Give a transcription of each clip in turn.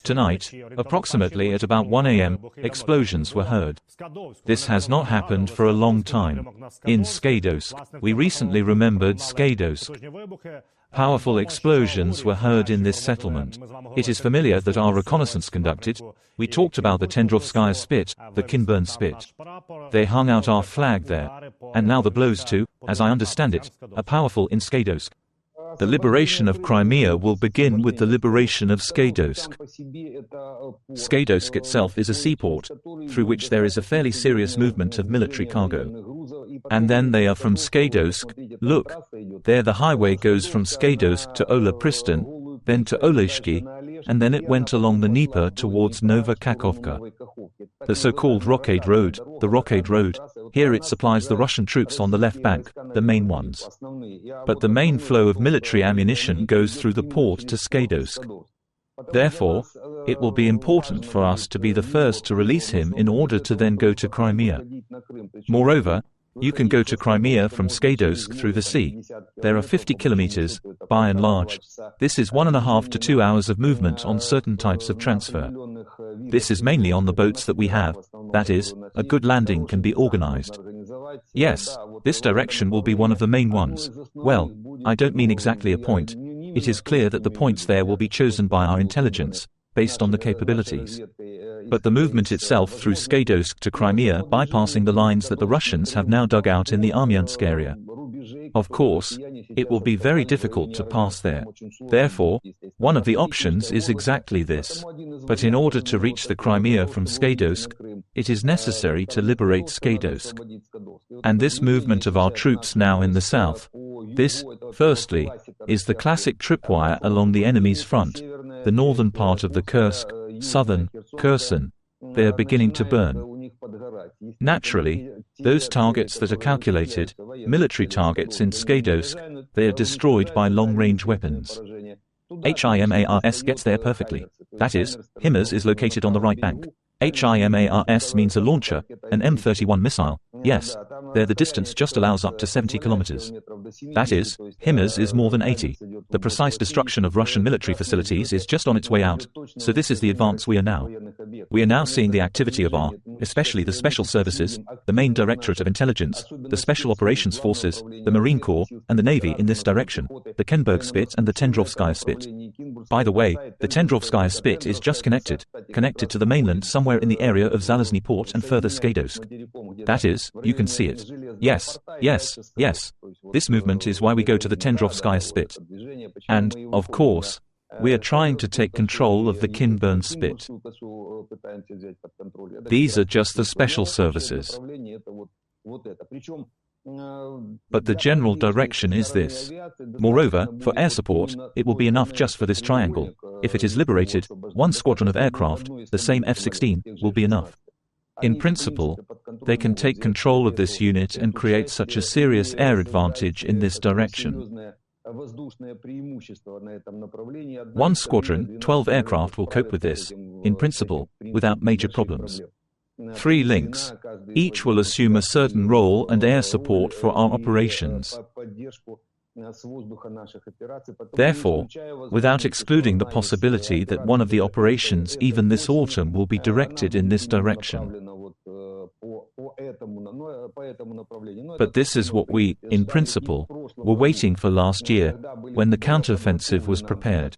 Tonight, approximately at about 1 a.m., explosions were heard. This has not happened for a long time. In Skadovsk, we recently remembered Skadovsk. Powerful explosions were heard in this settlement. It is familiar that our reconnaissance conducted. We talked about the Tendrovskaya Spit, the Kinburn Spit. They hung out our flag there. And now the blows too, as I understand it, are powerful in Skadovsk. The liberation of Crimea will begin with the liberation of Skadovsk. Skadovsk itself is a seaport, through which there is a fairly serious movement of military cargo. And then they are from Skadovsk. Look, there the highway goes from Skadovsk to Ola Pristan, then to Oleshki, and then it went along the Dnieper towards Nova Kakhovka. The so-called Rockade Road, the Rockade Road, here it supplies the Russian troops on the left bank, the main ones. But the main flow of military ammunition goes through the port to Skadovsk. Therefore, it will be important for us to be the first to release him in order to then go to Crimea. Moreover, you can go to Crimea from Skadovsk through the sea. There are 50 kilometers, by and large. This is 1.5 to 2 hours of movement on certain types of transfer. This is mainly on the boats that we have, that is, a good landing can be organized. Yes, this direction will be one of the main ones. Well, I don't mean exactly a point. It is clear that the points there will be chosen by our intelligence, based on the capabilities. But the movement itself through Skadovsk to Crimea bypassing the lines that the Russians have now dug out in the Armyansk area. Of course, it will be very difficult to pass there. Therefore, one of the options is exactly this. But in order to reach the Crimea from Skadovsk, it is necessary to liberate Skadovsk. And this movement of our troops now in the south, this, firstly, is the classic tripwire along the enemy's front, the northern part of the Kursk, southern, Kherson. They are beginning to burn. Naturally, those targets that are calculated, military targets in Skadovsk, they are destroyed by long-range weapons. HIMARS gets there perfectly. That is, HIMARS is located on the right bank. HIMARS means a launcher, an M31 missile. Yes, there the distance just allows up to 70 kilometers. That is, HIMARS is more than 80. The precise destruction of Russian military facilities is just on its way out. So this is the advance we are now. We are now seeing the activity of our, especially the special services, the main Directorate of Intelligence, the Special Operations Forces, the Marine Corps, and the Navy in this direction, the Kenburg Spit and the Tendrovskaya Spit. By the way, the Tendrovskaya Spit is just connected to the mainland somewhere in the area of Zalazny Port and further Skadovsk. That is, you can see it. Yes. This movement is why we go to the Tendrovskaya Spit. And, of course, we are trying to take control of the Kinburn Spit. These are just the special services. But the general direction is this. Moreover, for air support, it will be enough just for this triangle. If it is liberated, one squadron of aircraft, the same F-16, will be enough. In principle, they can take control of this unit and create such a serious air advantage in this direction. One squadron, 12 aircraft will cope with this, in principle, without major problems. 3 links. Each will assume a certain role and air support for our operations. Therefore, without excluding the possibility that one of the operations even this autumn will be directed in this direction. But this is what we, in principle, were waiting for last year, when the counteroffensive was prepared.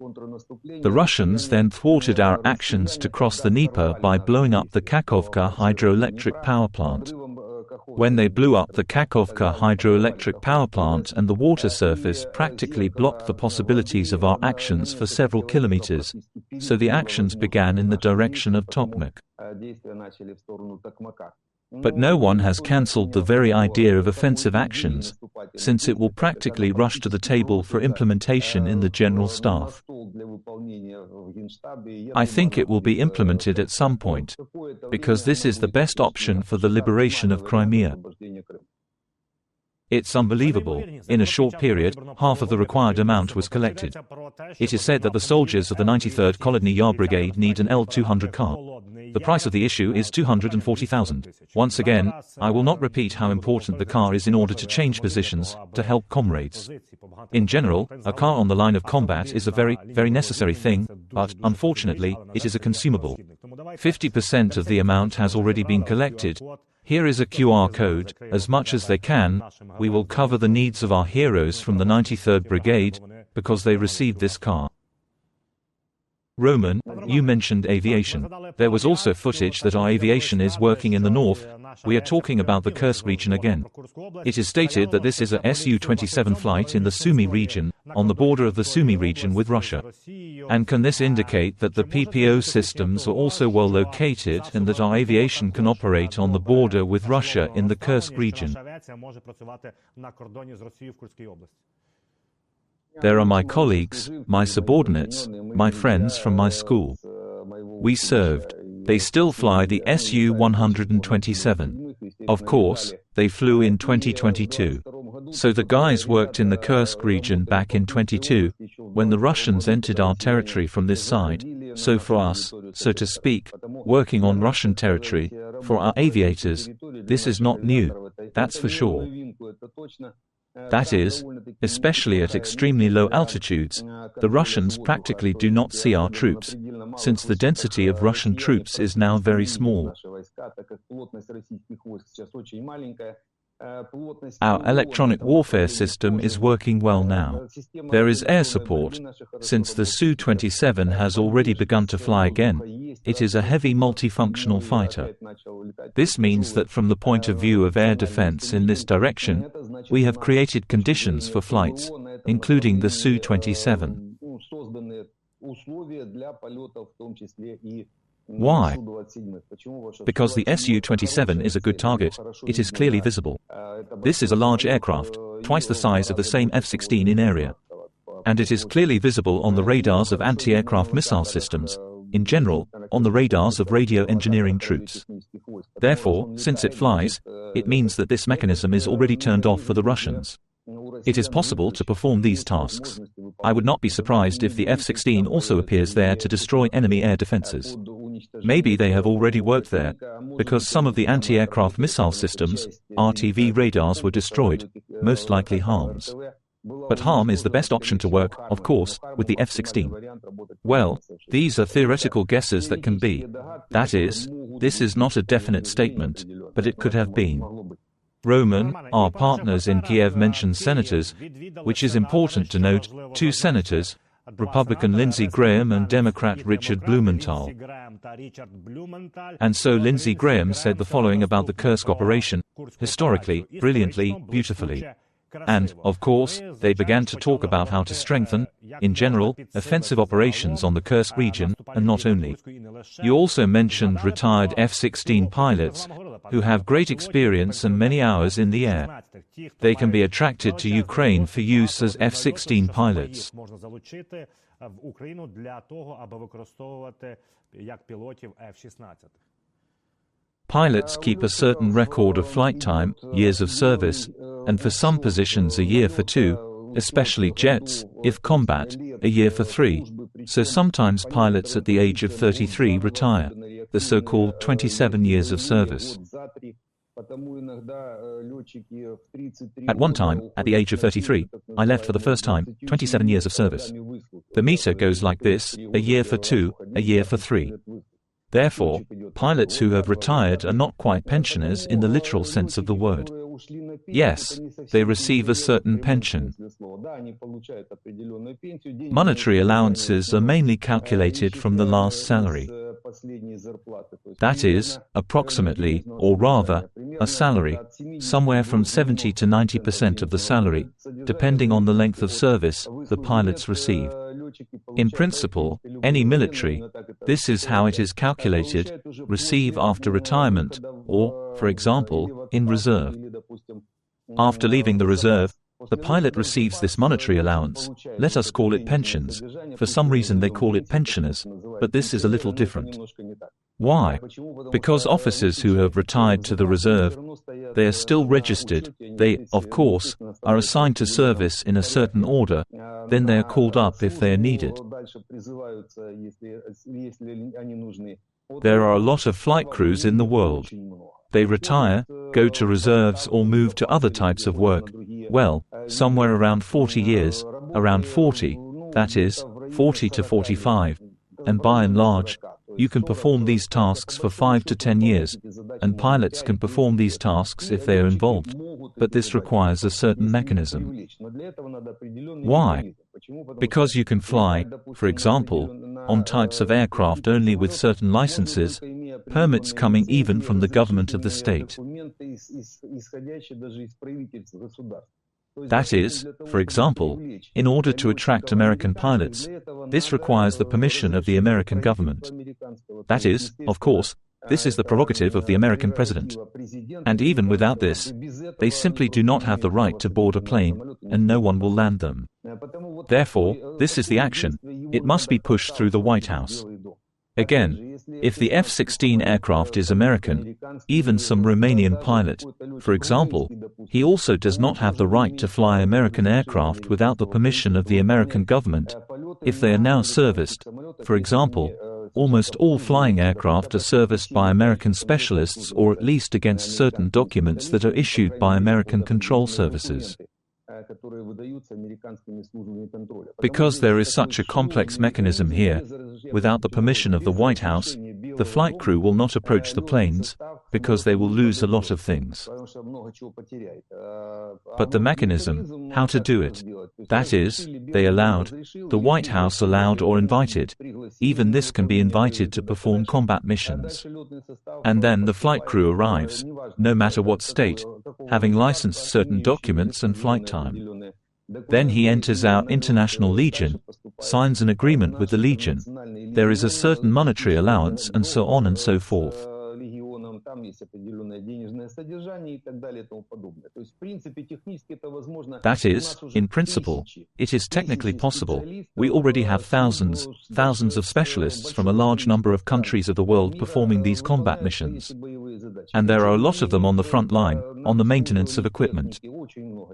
The Russians then thwarted our actions to cross the Dnieper by blowing up the Kakhovka hydroelectric power plant. When they blew up the Kakhovka hydroelectric power plant and the water surface practically blocked the possibilities of our actions for several kilometers, so the actions began in the direction of Tokmak. But no one has cancelled the very idea of offensive actions, since it will practically rush to the table for implementation in the General Staff. I think it will be implemented at some point, because this is the best option for the liberation of Crimea. It's unbelievable. In a short period, half of the required amount was collected. It is said that the soldiers of the 93rd Kolodny Yar Brigade need an L-200 car. The price of the issue is 240,000. Once again, I will not repeat how important the car is in order to change positions, to help comrades. In general, a car on the line of combat is a very, very necessary thing, but, unfortunately, it is a consumable. 50% of the amount has already been collected. Here is a QR code. As much as they can, we will cover the needs of our heroes from the 93rd Brigade, because they received this car. Roman, you mentioned aviation. There was also footage that our aviation is working in the north. We are talking about the Kursk region again. It is stated that this is a Su-27 flight in the Sumy region, on the border of the Sumy region with Russia. And can this indicate that the PPO systems are also well located and that our aviation can operate on the border with Russia in the Kursk region? There are my colleagues, my subordinates, my friends from my school. We served. They still fly the Su-127. Of course, they flew in 2022. So the guys worked in the Kursk region back in 22, when the Russians entered our territory from this side. So for us, so to speak, working on Russian territory, for our aviators, this is not new, that's for sure. That is, especially at extremely low altitudes, the Russians practically do not see our troops, since the density of Russian troops is now very small. Our electronic warfare system is working well now. There is air support. Since the Su-27 has already begun to fly again, it is a heavy multifunctional fighter. This means that from the point of view of air defense in this direction, we have created conditions for flights, including the Su-27. Why? Because the Su-27 is a good target, it is clearly visible. This is a large aircraft, twice the size of the same F-16 in area. And it is clearly visible on the radars of anti-aircraft missile systems, in general, on the radars of radio engineering troops. Therefore, since it flies, it means that this mechanism is already turned off for the Russians. It is possible to perform these tasks. I would not be surprised if the F-16 also appears there to destroy enemy air defenses. Maybe they have already worked there, because some of the anti-aircraft missile systems, RTV radars, were destroyed, most likely HARMs. But HARM is the best option to work, of course, with the F-16. Well, these are theoretical guesses that can be. That is, this is not a definite statement, but it could have been. Roman, our partners in Kiev mentioned senators, which is important to note, two senators, Republican Lindsey Graham and Democrat Richard Blumenthal. And so Lindsey Graham said the following about the Kursk operation, historically, brilliantly, beautifully. And, of course, they began to talk about how to strengthen, in general, offensive operations on the Kursk region, and not only. You also mentioned retired F-16 pilots, who have great experience and many hours in the air. They can be attracted to Ukraine for use as F-16 pilots. Pilots keep a certain record of flight time, years of service, and for some positions a year for 2, especially jets, if combat, a year for 3. So sometimes pilots at the age of 33 retire, the so-called 27 years of service. At one time, at the age of 33, I left for the first time, 27 years of service. The meter goes like this, a year for 2, a year for 3. Therefore, pilots who have retired are not quite pensioners in the literal sense of the word. Yes, they receive a certain pension. Monetary allowances are mainly calculated from the last salary. That is, approximately, or rather, a salary, somewhere from 70 to 90% of the salary, depending on the length of service the pilots receive. In principle, any military, this is how it is calculated, receive after retirement, or, for example, in reserve. After leaving the reserve, the pilot receives this monetary allowance, let us call it pensions. For some reason they call it pensioners, but this is a little different. Why? Because officers who have retired to the reserve, they are still registered, they, of course, are assigned to service in a certain order, then they are called up if they are needed. There are a lot of flight crews in the world. They retire, go to reserves or move to other types of work. Well, somewhere around 40 years, around 40, that is, 40 to 45. And by and large, you can perform these tasks for 5 to 10 years, and pilots can perform these tasks if they are involved. But this requires a certain mechanism. Why? Because you can fly, for example, on types of aircraft only with certain licenses, permits coming even from the government of the state. That is, for example, in order to attract American pilots, this requires the permission of the American government. That is, of course, this is the prerogative of the American president. And even without this, they simply do not have the right to board a plane, and no one will land them. Therefore, this is the action. It must be pushed through the White House. Again, if the F-16 aircraft is American, even some Romanian pilot, for example, he also does not have the right to fly American aircraft without the permission of the American government, if they are now serviced. For example, almost all flying aircraft are serviced by American specialists or at least against certain documents that are issued by American control services. Because there is such a complex mechanism here, without the permission of the White House, the flight crew will not approach the planes, because they will lose a lot of things. But the mechanism, how to do it, that is, they allowed, the White House allowed or invited, even this can be invited to perform combat missions. And then the flight crew arrives, no matter what state, having licensed certain documents and flight time. Then he enters our international legion, signs an agreement with the legion. There is a certain monetary allowance and so on and so forth. That is, in principle, it is technically possible. We already have thousands of specialists from a large number of countries of the world performing these combat missions. And there are a lot of them on the front line, on the maintenance of equipment.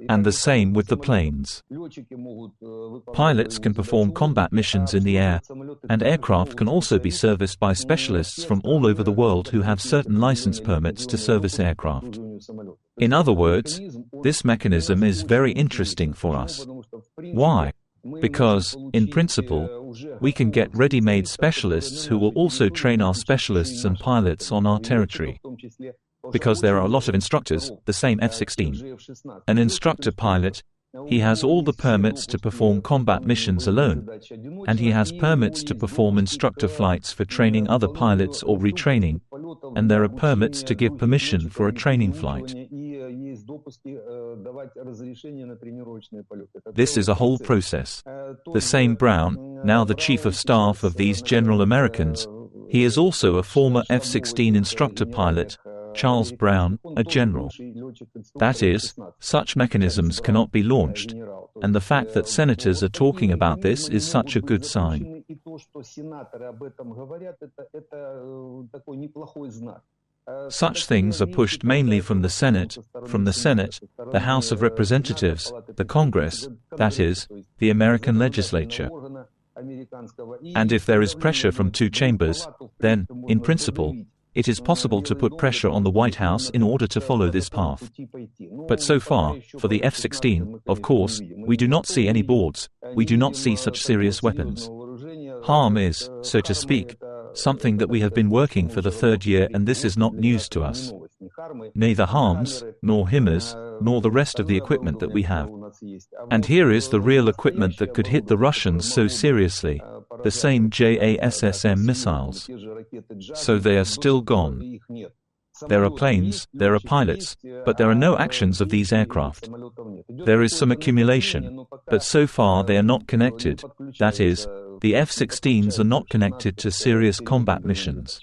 And the same with the planes. Pilots can perform combat missions in the air, and aircraft can also be serviced by specialists from all over the world who have certain license permits to service aircraft. In other words, this mechanism is very interesting for us. Why? Because, in principle, we can get ready-made specialists who will also train our specialists and pilots on our territory. Because there are a lot of instructors, the same F-16. An instructor pilot, he has all the permits to perform combat missions alone, and he has permits to perform instructor flights for training other pilots or retraining, and there are permits to give permission for a training flight. This is a whole process. The same Brown, now the Chief of Staff of these General Americans, he is also a former F-16 instructor pilot, Charles Brown, a general. That is, such mechanisms cannot be launched, and the fact that senators are talking about this is such a good sign. Such things are pushed mainly from the Senate, the House of Representatives, the Congress, that is, the American legislature. And if there is pressure from two chambers, then, in principle, it is possible to put pressure on the White House in order to follow this path. But so far, for the F-16, of course, we do not see any boards, we do not see such serious weapons. Harm is, so to speak, something that we have been working for the third year, and this is not news to us. Neither HARMS, nor HIMARS, nor the rest of the equipment that we have. And here is the real equipment that could hit the Russians so seriously, the same JASSM missiles. So they are still gone. There are planes, there are pilots, but there are no actions of these aircraft. There is some accumulation, but so far they are not connected, that is, the F-16s are not connected to serious combat missions.